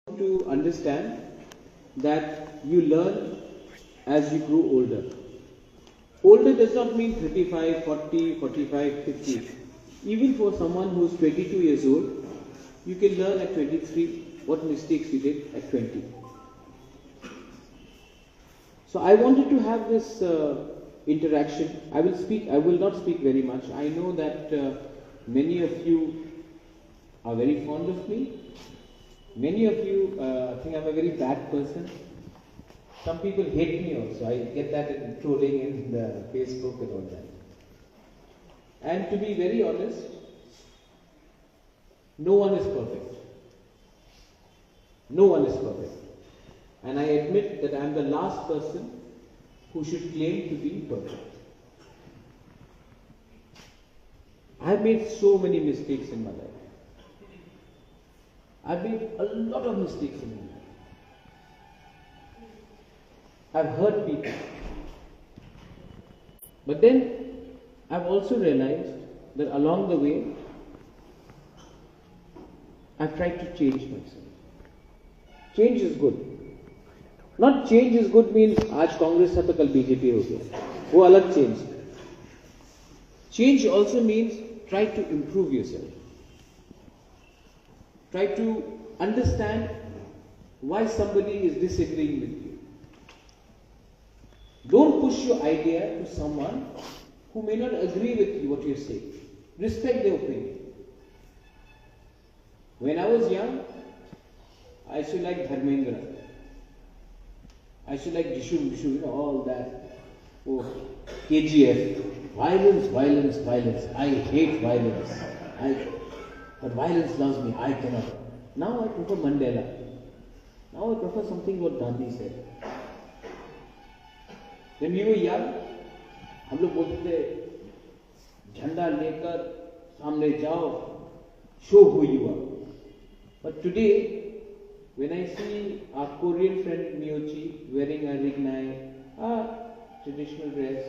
to understand that you learn as you grow older. Older does not mean 35, 40, 45, 50. Even for someone who is 22 years old, you can learn at 23 what mistakes you did at 20. So I wanted to have this interaction. I will not speak very much. I know that many of you are very fond of me. Many of you think I'm a very bad person. Some people hate me also. I get that in trolling in the Facebook and all that. And to be very honest, no one is perfect. No one is perfect. And I admit that I am the last person who should claim to be perfect. I have made so many mistakes in my life. I've made a lot of mistakes in my life. I've hurt people. But then I've also realized that along the way, I've tried to change myself. Change is good. Not change is good means आज कांग्रेस था तो कल BJP हो गया. वो अलग change. Change also means try to improve yourself. Try to understand why somebody is disagreeing with you. Don't push your idea to someone who may not agree with you what you say. Respect their opinion. When I was young, I used to like Dharmendra. I used to like Dishu, all that. Oh, KGF. Violence, violence, violence. I hate violence. But violence loves me. I cannot. Now I prefer Mandela. Now I prefer something what Gandhi said. When we were young, हम लोग बोलते थे झंडा लेकर सामने जाओ, show who you are. But today, when I see our Korean friend Myochi wearing a Rungswrwngnai, a traditional dress,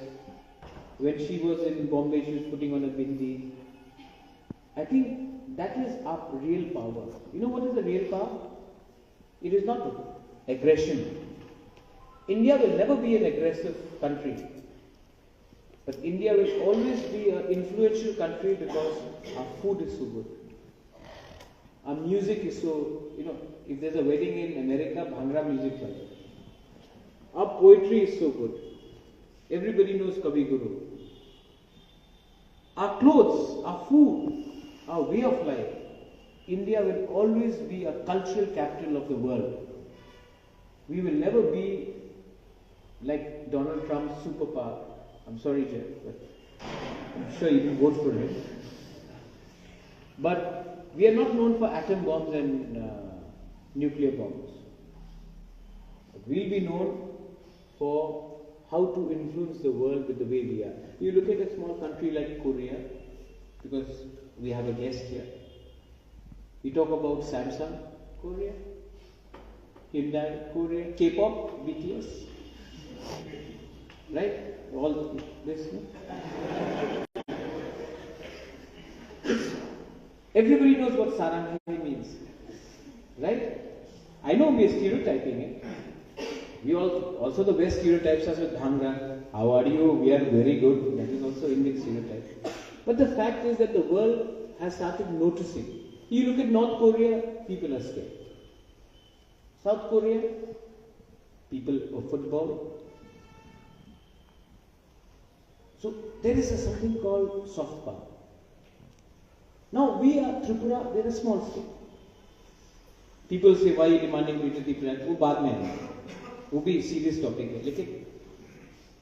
when she was in Bombay, she was putting on a bindi. I think that is our real power. You know what is the real power? It is not aggression. India will never be an aggressive country. But India will always be an influential country because our food is so good. Our music is so, if there's a wedding in America, Bhangra music plays. Our poetry is so good. Everybody knows Kavi Guru. Our clothes, our food, our way of life. India will always be a cultural capital of the world. We will never be like Donald Trump's superpower. I'm sorry, Jeff, but I'm sure you can vote for him. But we are not known for atom bombs and nuclear bombs. But we'll be known for how to influence the world with the way we are. You look at a small country like Korea, because we have a guest here. We talk about Samsung, Korea, Hyundai, Korea, K-pop, BTS, right? All this. Everybody knows what Salaikha means, right? I know we are stereotyping it. We also the best stereotypes are with Bhangra. How are you? We are very good. That is also Indian stereotype. But the fact is that the world has started noticing. You look at North Korea, people are scared. South Korea, people of football. So there is something called soft power. Now we are Tripura, we are a small state. People say, why are you demanding unity plan? वो बाद में है, वो भी serious topic है. लेकिन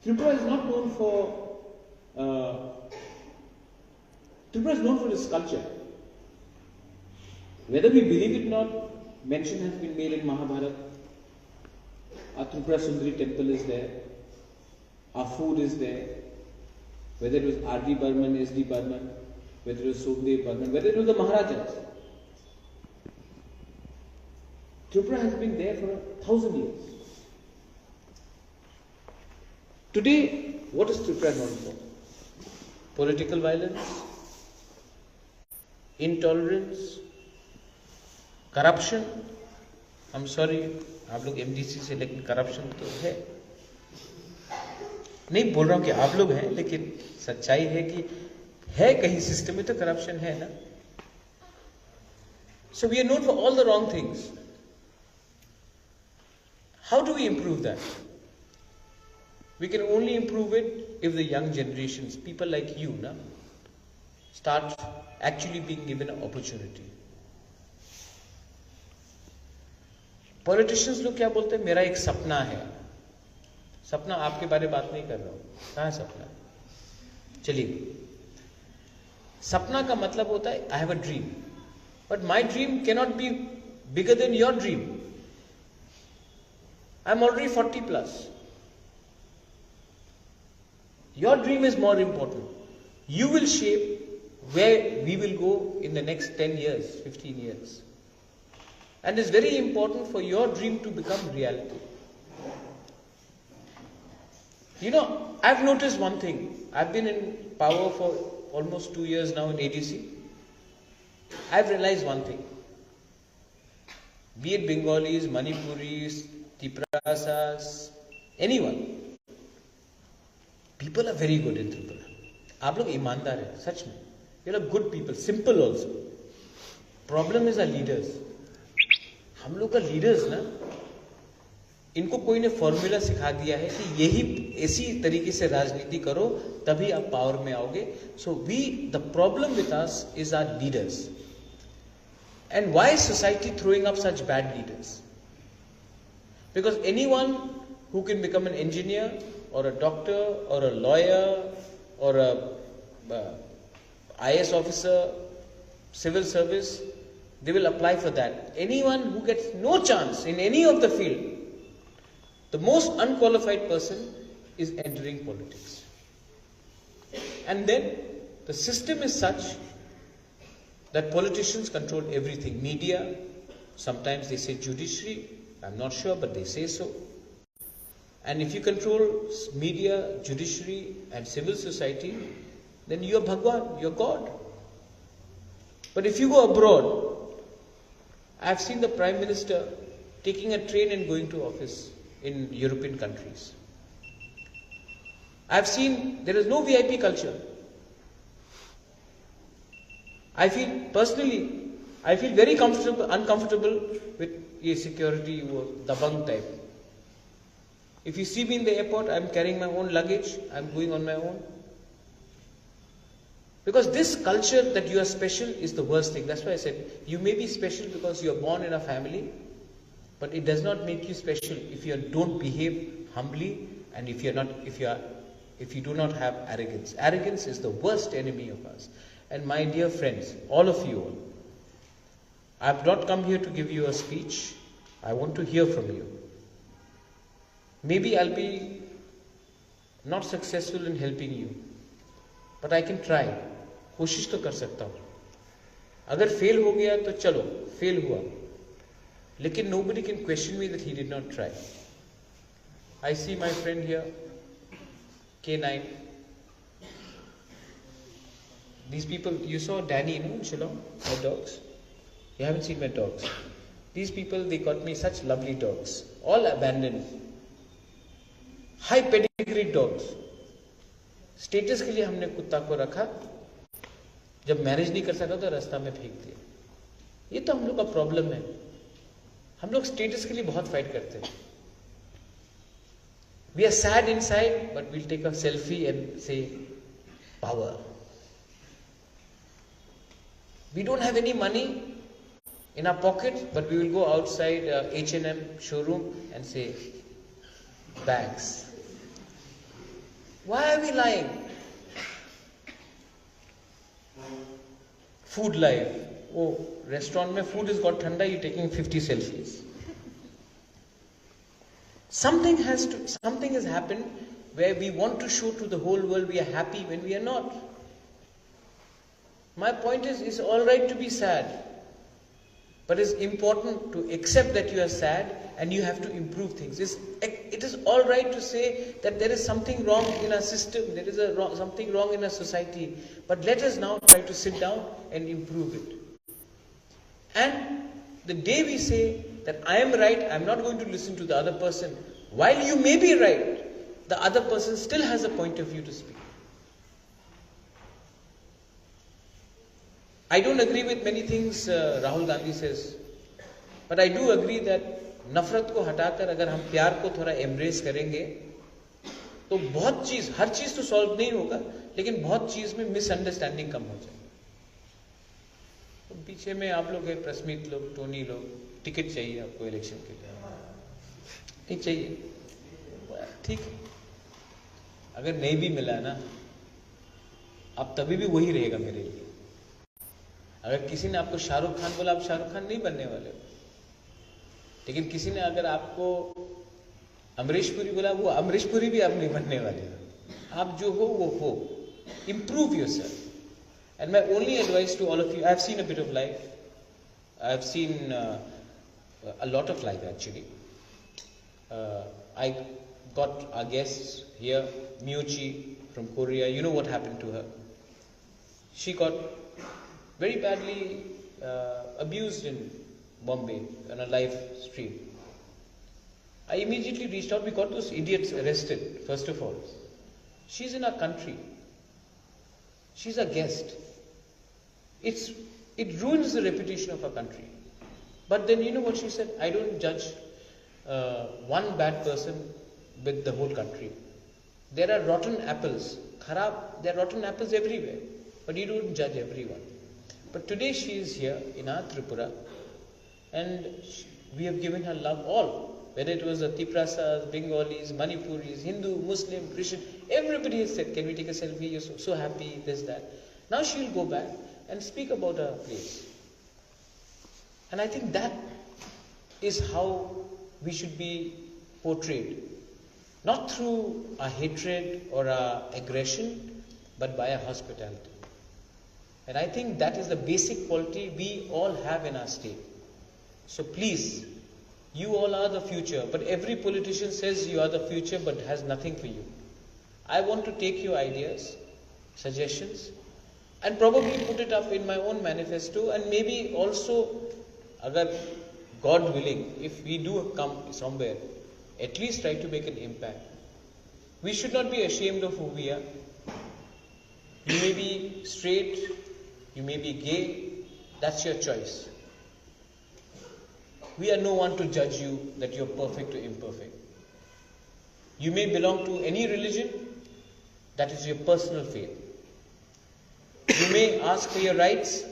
Tripura is not known for Tripura is known for its culture. Whether we believe it or not, mention has been made in Mahabharata. Our Tripura Sundari temple is there. Our food is there. Whether it was R.D. Burman, S.D. Burman, whether it was Somdev Burman, whether it was the Maharajas. Tripura has been there for 1,000 years. Today, what is Tripura known for? Political violence, intolerance, corruption, I'm sorry, आप लोग MDC से, लेकिन corruption तो है। नहीं बोल रहा हूँ कि आप लोग हैं, लेकिन सच्चाई है कि है कहीं सिस्टम में तो करप्शन है ना। So we are known for all the wrong things. How do we improve that? We can only improve it if the young generations, people like you, start actually being given an opportunity. Politicians लोग क्या बोलते हैं, मेरा एक सपना है। सपना आपके बारे में बात नहीं कर रहा हूं, कहाँ है सपना? चलिए, सपना का मतलब होता है I have a dream, but my dream cannot be bigger than your dream. I'm already 40 plus. Your dream is more important. You will shape where we will go in the next 10 years, 15 years. And it's very important for your dream to become reality. You know, I've noticed one thing. I've been in power for almost 2 years now in ADC. I've realized one thing. Be it Bengalis, Manipuris, Tiprasas, anyone. People are very good in Tripura. आप लोग ईमानदार हैं, सच में. You are good people, simple also. Problem is our leaders. हम लोग का leaders ना, इनको कोई ने फॉर्मूला सिखा दिया है कि यही ऐसी तरीके से राजनीति करो तभी आप पावर में आओगे. So the problem with us is our leaders. And why is society throwing up such bad leaders? Because anyone who can become an engineer or a doctor or a lawyer or a IS officer, civil service, they will apply for that. Anyone who gets no chance in any of the field, the most unqualified person is entering politics. And then the system is such that politicians control everything. Media, sometimes they say judiciary, I'm not sure, but they say so. And if you control media, judiciary and civil society, then you are Bhagwan, you are God. But if you go abroad, I have seen the Prime Minister taking a train and going to office in European countries. I have seen there is no VIP culture. I feel personally, I feel very uncomfortable with a security or dabang type. If you see me in the airport, I'm carrying my own luggage, I'm going on my own. Because this culture that you are special is the worst thing. That's why I said, you may be special because you are born in a family, but it does not make you special if you don't behave humbly and if you do not have arrogance. Arrogance is the worst enemy of us. And my dear friends, all of you all, I have not come here to give you a speech. I want to hear from you. Maybe I'll be not successful in helping you, but I can try. कोशिश तो कर सकता हूँ. अगर fail हो गया तो चलो, fail हुआ. लेकिन nobody can question me that he did not try. I see my friend here, K9. These people, you saw Danny, in Shillong, my dogs. You haven't seen my dogs. These people, they got me such lovely dogs, all abandoned. High pedigree dogs. Status के लिए हमने कुत्ता को रखा, जब marriage नहीं कर सका तो रास्ता में फेंक दिया. ये तो हम लोग का प्रॉब्लम है. हम लोग स्टेटस के लिए बहुत फाइट करते हैं. We are sad inside, but we'll take a selfie and say, power. We don't have any money in our pocket, but we will go outside H&M showroom and say, bags. Why are we lying? Food life. Oh, restaurant mein food has got thanda, you're taking 50 selfies. Something has happened where we want to show to the whole world we are happy when we are not. My point is, it's all right to be sad, but it's important to accept that you are sad and you have to improve things. It is all right to say that there is something wrong in our system, there is something wrong in our society, but let us now try to sit down and improve it. And the day we say that I am right, I am not going to listen to the other person. While you may be right, the other person still has a point of view to speak. I don't agree with many things Rahul Gandhi says, but I do agree that नफरत को हटाकर अगर हम प्यार को थोड़ा embrace करेंगे तो बहुत चीज, हर चीज तो सॉल्व नहीं होगा, लेकिन बहुत चीज में मिसअंडरस्टैंडिंग कम हो जाएगी। तो पीछे में आप लोग हैं, प्रस्मित लोग, टोनी लोग, टिकट चाहिए आपको इलेक्शन के लिए? नहीं चाहिए, ठीक है। अगर नहीं भी मिला ना, अब तभी भी वही रहेगा मेरे लिए। अगर किसी ने आपको शाहरुख खान बोला, आप शाहरुख खान नहीं बनने वाले हो। लेकिन किसी ने अगर आपको अमरीश पुरी बोला, वो अमरीश पुरी भी आप नहीं बनने वाले हो। आप जो हो वो हो। Improve yourself. And my only advice to all of you, I have seen a bit of life. I have seen a lot of life actually. I got our guests here, Miyuchi from Korea. You know what happened to her. She got very badly abused in Bombay on a live stream. I immediately reached out. We got those idiots arrested, first of all. She's in our country. She's a guest. It ruins the reputation of our country. But then you know what she said? I don't judge one bad person with the whole country. There are rotten apples. There are rotten apples everywhere. But you don't judge everyone. But today she is here in our Tripura. And we have given her love all. Whether it was the Tiprasas, Bengalis, Manipuris, Hindu, Muslim, Christian, everybody has said, can we take a selfie? You're so happy, this, that. Now she will go back and speak about her place. And I think that is how we should be portrayed. Not through our hatred or our aggression, but by our hospitality. And I think that is the basic quality we all have in our state. So please, you all are the future, but every politician says you are the future but has nothing for you. I want to take your ideas, suggestions, and probably put it up in my own manifesto, and maybe also, agar God willing, if we do come somewhere, at least try to make an impact. We should not be ashamed of who we are. You may be straight, you may be gay, that's your choice. We are no one to judge you that you are perfect or imperfect. You may belong to any religion, that is your personal faith. You may ask for your rights,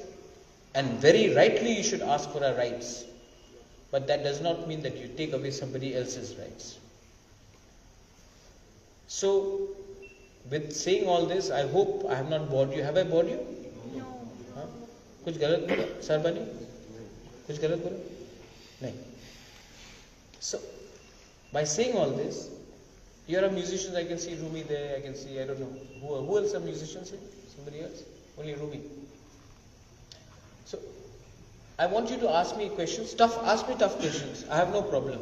and very rightly you should ask for our rights. But that does not mean that you take away somebody else's rights. So, with saying all this, I hope I have not bored you. Have I bored you? No. Huh? कुछ गलत बोला सरबनी? कुछ गलत बोला? नहीं. So, by saying all this, here are musicians. I can see Rumi there. I can see, I don't know who else are musicians here. Somebody else? Only Rumi. So, I want you to ask me questions. Ask me tough questions. I have no problem.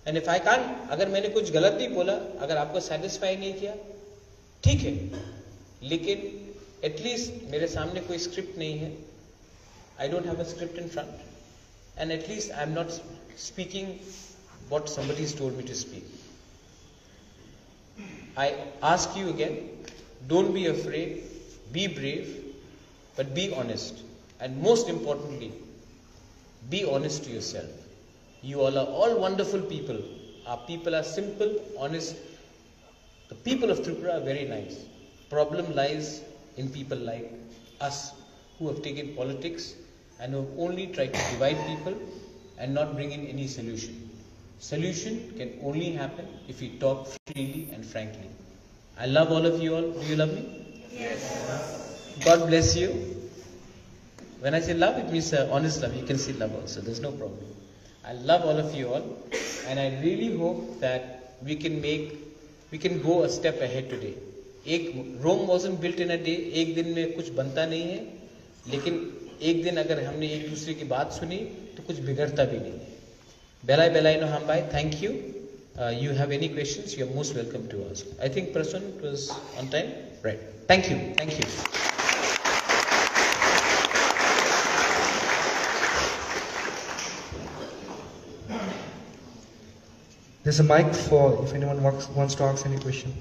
And if I can't, अगर मैंने कुछ गलत नहीं बोला, अगर आपको satisfy नहीं किया, ठीक है. लेकिन at least मेरे सामने कोई script नहीं है. I don't have a script in front. And at least I am not speaking what somebody has told me to speak. I ask you again, don't be afraid, be brave, but be honest. And most importantly, be honest to yourself. You all are all wonderful people. Our people are simple, honest. The people of Tripura are very nice. Problem lies in people like us who have taken politics and who have only tried to divide people and not bring in any solution. Solution can only happen if we talk freely and frankly. I love all of you all. Do you love me? Yes. God bless you. When I say love, it means honest love. You can see love also. There's no problem. I love all of you all, and I really hope that we can go a step ahead today. Rome wasn't built in a day. एक दिन में कुछ बनता नहीं है, लेकिन एक दिन अगर हमने एक दूसरे की बात सुनी तो कुछ बिगड़ता भी नहीं है. Belai no hambai. Thank you. You have any questions? You are most welcome to ask. I think Prasun was on time. Right. Thank you. Thank you. There's a mic for if anyone wants to ask any question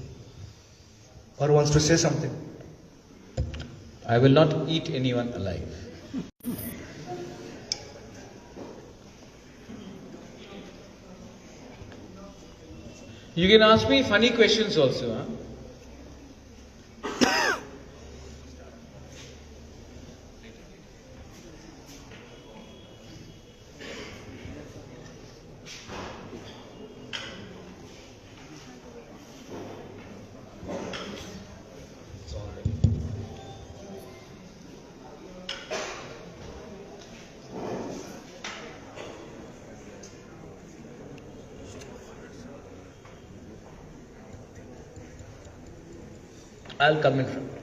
or wants to say something. I will not eat anyone alive. You can ask me funny questions also. Huh? I'll come in front.